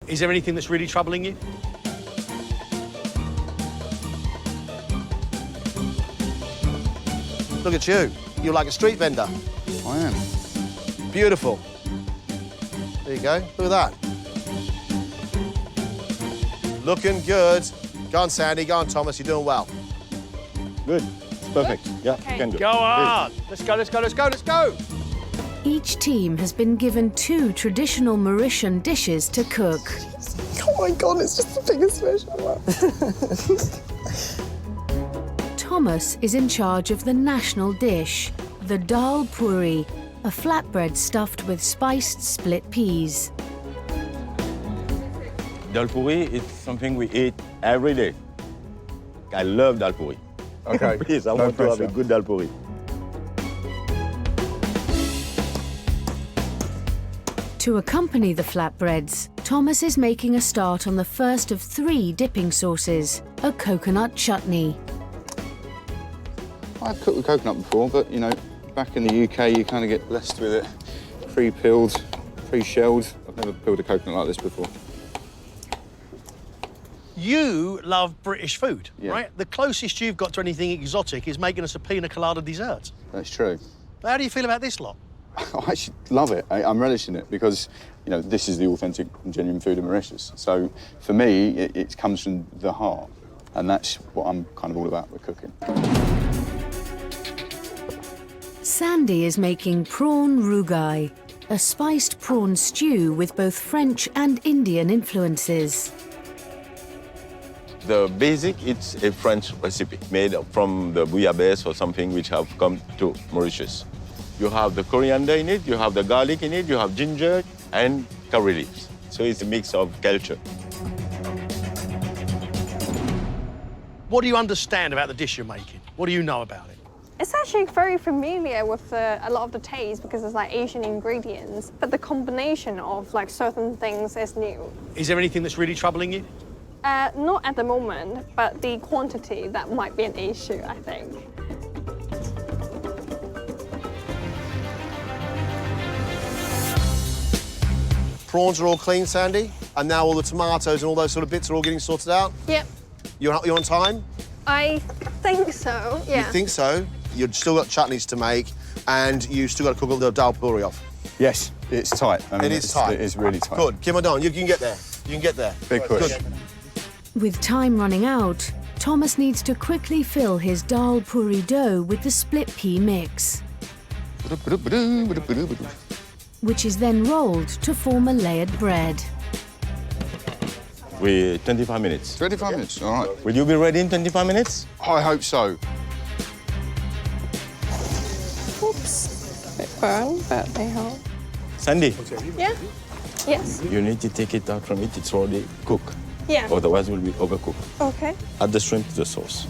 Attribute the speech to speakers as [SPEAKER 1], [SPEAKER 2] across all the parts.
[SPEAKER 1] Is there anything that's really troubling you? Look at you. You're like a street vendor.
[SPEAKER 2] I am.
[SPEAKER 1] Beautiful. There you go. Look at that. Looking good. Go on, Sandy. Go on, Thomas. You're doing well.
[SPEAKER 2] Good. It's perfect. Yeah,
[SPEAKER 3] Okay.
[SPEAKER 2] you can go.
[SPEAKER 1] Go on. Let's go, let's go, let's go, let's go.
[SPEAKER 4] Each team has been given 2 traditional Mauritian dishes to cook.
[SPEAKER 3] Oh my God, it's just the biggest fish ever.
[SPEAKER 4] Thomas is in charge of the national dish, the dal puri, a flatbread stuffed with spiced split peas.
[SPEAKER 2] Dal puri is something we eat every day. I love dal puri.
[SPEAKER 5] Okay.
[SPEAKER 2] Please, I
[SPEAKER 5] No
[SPEAKER 2] want to have a
[SPEAKER 5] pressure.
[SPEAKER 2] good dal puri.
[SPEAKER 4] To accompany the flatbreads, Thomas is making a start on the first of 3 dipping sauces, a coconut chutney.
[SPEAKER 5] I've cooked with coconut before, but, you know, back in the UK, you kind of get blessed with it. Pre-peeled, pre-shelled. I've never peeled a coconut like this before.
[SPEAKER 1] You love British food,
[SPEAKER 5] Yeah.
[SPEAKER 1] right? The closest you've got to anything exotic is making us a pina colada dessert.
[SPEAKER 5] That's true.
[SPEAKER 1] How do you feel about this lot?
[SPEAKER 5] I actually love it. I'm relishing it because, you know, this is the authentic and genuine food of Mauritius. So, for me, it comes from the heart, and that's what I'm kind of all about with cooking.
[SPEAKER 4] Sandy is making prawn rougaille, a spiced prawn stew with both French and Indian influences.
[SPEAKER 2] The basic, it's a French recipe made from the bouillabaisse or something which have come to Mauritius. You have the coriander in it, you have the garlic in it, you have ginger and curry leaves. So it's a mix of culture.
[SPEAKER 1] What do you understand about the dish you're making? What do you know about it?
[SPEAKER 3] It's actually very familiar with a lot of the taste because it's like Asian ingredients, but the combination of like certain things is new.
[SPEAKER 1] Is there anything that's really troubling you?
[SPEAKER 3] Not at the moment, but the quantity, that might be an issue, I think.
[SPEAKER 1] Prawns are all clean, Sandy, and now all the tomatoes and all those sort of bits are all getting sorted out.
[SPEAKER 3] Yep,
[SPEAKER 1] You're on time?
[SPEAKER 3] I think so, yeah.
[SPEAKER 1] You think so? You've still got chutneys to make, and you've still got to cook all the dal puri off.
[SPEAKER 5] Yes, it's tight. I mean,
[SPEAKER 1] It is tight.
[SPEAKER 5] It is really tight.
[SPEAKER 1] Good. Kim O'Donnell, you can get there. You can get there.
[SPEAKER 5] Big push.
[SPEAKER 1] Good.
[SPEAKER 4] With time running out, Thomas needs to quickly fill his dal puri dough with the split pea mix, which is then rolled to form a layered bread.
[SPEAKER 2] We're 25 minutes.
[SPEAKER 5] 25 minutes, all right.
[SPEAKER 2] Will you be ready in 25 minutes?
[SPEAKER 5] I hope so.
[SPEAKER 3] Oops, a bit burned, but they help.
[SPEAKER 2] Sandy,
[SPEAKER 3] Yeah, yes,
[SPEAKER 2] you need to take it out from it. It's already cooked.
[SPEAKER 3] yeah,
[SPEAKER 2] Otherwise, it will be overcooked.
[SPEAKER 3] okay.
[SPEAKER 2] Add the shrimp to the sauce.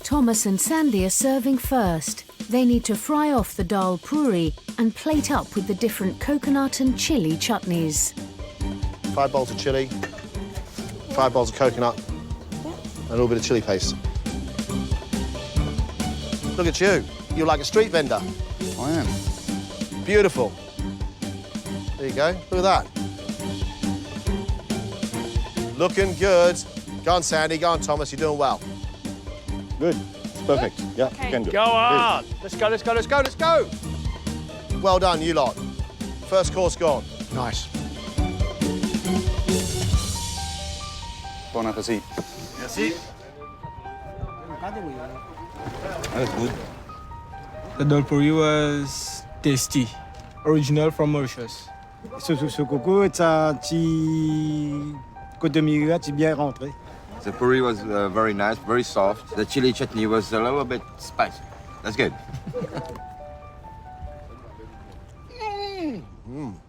[SPEAKER 4] Thomas and Sandy are serving first. They need to fry off the dal puri and plate up with the different coconut and chili chutneys.
[SPEAKER 1] 5 bowls of chilli, 5 bowls of coconut, and a little bit of chilli paste. Look at you. You're like a street vendor.
[SPEAKER 5] I am.
[SPEAKER 1] Beautiful. There you go. Look at that. Looking good. Go on, Sandy. Go on, Thomas. You're doing well.
[SPEAKER 2] Good. It's perfect. Yeah,
[SPEAKER 3] Okay.
[SPEAKER 2] you can go.
[SPEAKER 1] Go on. Let's go, let's go, let's go, let's go. Well done, you lot. First course gone. Nice.
[SPEAKER 5] Bon appetit.
[SPEAKER 1] Merci.
[SPEAKER 2] That's good.
[SPEAKER 6] The dal puri was tasty, original from Mauritius.
[SPEAKER 7] Ce coco, ça petit côté migra, c'est bien rentré.
[SPEAKER 8] The puri was very nice, very soft. The chili chutney was a little bit spicy. That's good.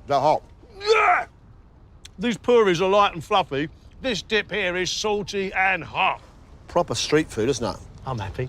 [SPEAKER 1] That hot. Yeah! These puris are light and fluffy. This dip here is salty and hot. Proper street food, isn't it? I'm happy.